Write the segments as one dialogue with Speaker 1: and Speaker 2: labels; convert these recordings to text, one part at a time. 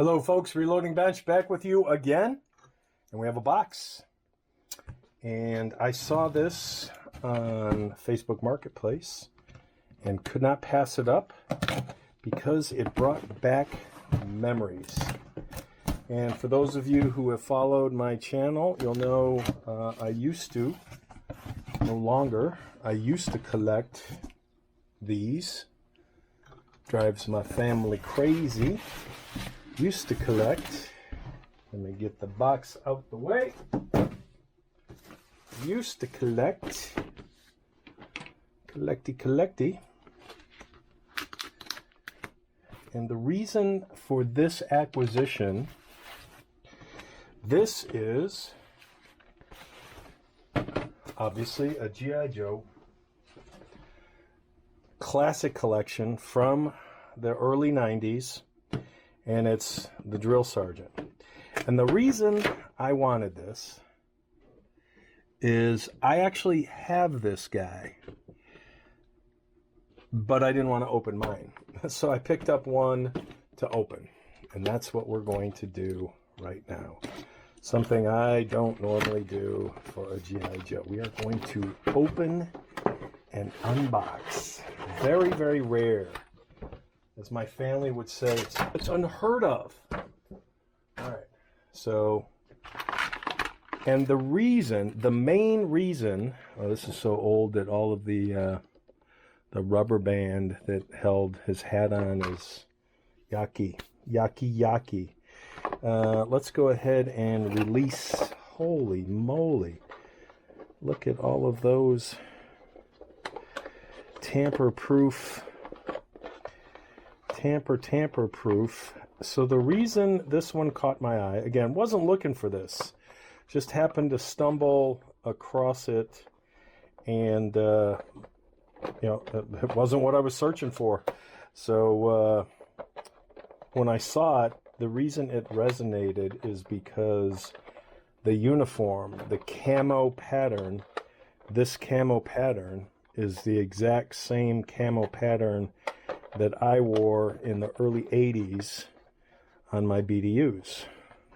Speaker 1: Hello folks, Reloading Bench back with you again, and we have a box. And I saw this on Facebook Marketplace and could not pass it up because it brought back memories. And for those of you who have followed my channel, you'll know I used to collect these. Drives my family crazy. Used to collect, let me get the box out the way. Used to collecty. And the reason for this acquisition, this is obviously a G.I. Joe classic collection from the early 90s. And it's the drill sergeant. And the reason I wanted this is I actually have this guy, but I didn't want to open mine. So I picked up one to open. And that's what we're going to do right now. Something I don't normally do for a G.I. Joe. We are going to open and unbox. Very, very rare. As my family would say, it's unheard of. All right, so, and the main reason, oh, this is so old that all of the rubber band that held his hat on is yucky. Let's go ahead and release. Holy moly. Look at all of those tamper-proof. So the reason this one caught my eye, again, wasn't looking for this, just happened to stumble across it, and it wasn't what I was searching for. So when I saw it, the reason it resonated is because the uniform, the camo pattern, this camo pattern is the exact same camo pattern that I wore in the early 80s on my BDUs,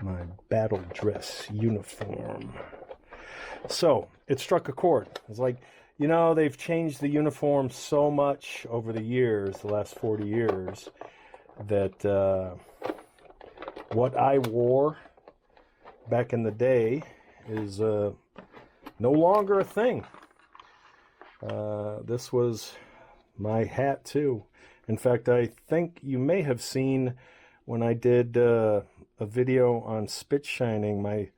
Speaker 1: my battle dress uniform. So it struck a chord. It's like, you know, they've changed the uniform so much over the years, the last 40 years, that what I wore back in the day is no longer a thing. This was my hat too. In fact, I think you may have seen when I did a video on spit shining, my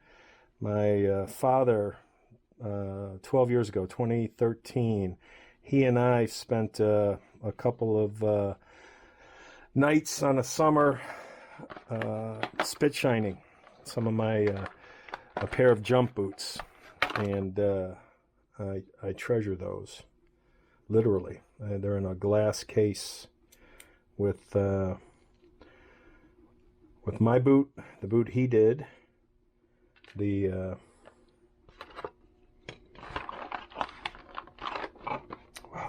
Speaker 1: father, 12 years ago, 2013, he and I spent a couple of nights on a summer spit shining some of my a pair of jump boots, and I treasure those, literally. They're in a glass case with my boot, the boot he did, wow,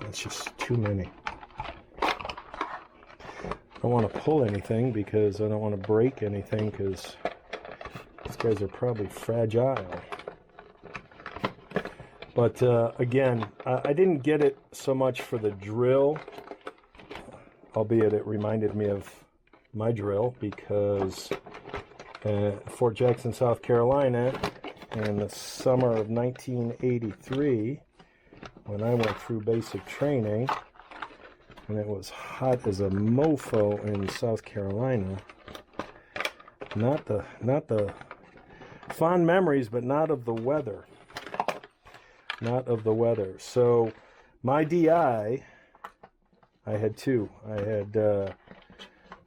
Speaker 1: that's just too many. I don't want to pull anything because I don't want to break anything, because these guys are probably fragile. But again, I didn't get it so much for the drill, albeit it reminded me of my drill, because Fort Jackson, South Carolina, in the summer of 1983, when I went through basic training, and it was hot as a mofo in South Carolina. Not the fond memories, but not of the weather. So my DI, I had two. I had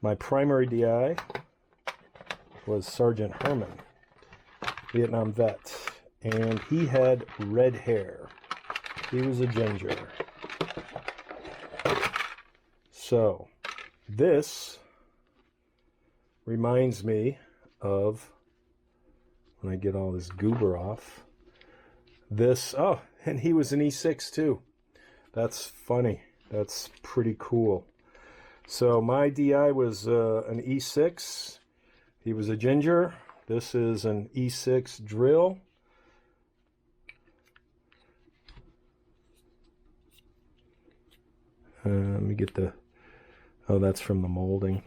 Speaker 1: my primary DI was Sergeant Herman, Vietnam vet, and he had red hair. He was a ginger. So this reminds me of, when I get all this goober off, this, oh, and he was an E6 too. That's funny. That's pretty cool. So my DI was an E6 He was a ginger. This is an E6 drill. Let me get the, oh, that's from the molding.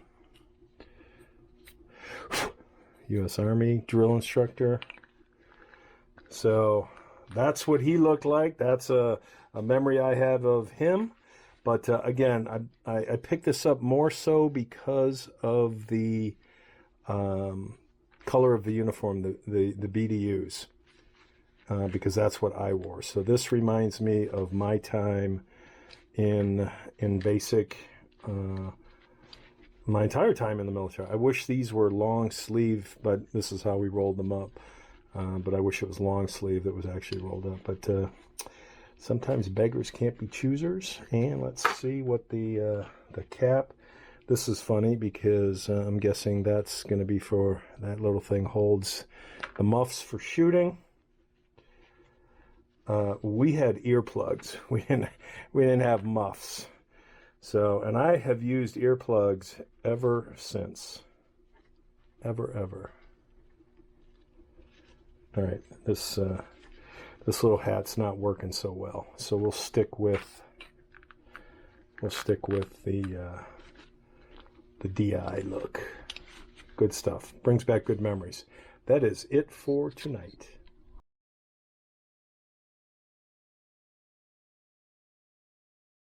Speaker 1: U.S. Army drill instructor. So that's what he looked like. That's a memory I have of him. But again, I picked this up more so because of the color of the uniform, the BDUs, because that's what I wore. So this reminds me of my time in basic, my entire time in the military. I wish these were long sleeve, but this is how we rolled them up. But I wish it was long sleeve that was actually rolled up. But sometimes beggars can't be choosers. And let's see what the cap. This is funny because I'm guessing that's going to be for, that little thing holds the muffs for shooting. We had earplugs. We didn't have muffs. So, and I have used earplugs ever since. Ever. All right, this little hat's not working so well, so we'll stick with the DI look. Good stuff. Brings back good memories. That is it for tonight.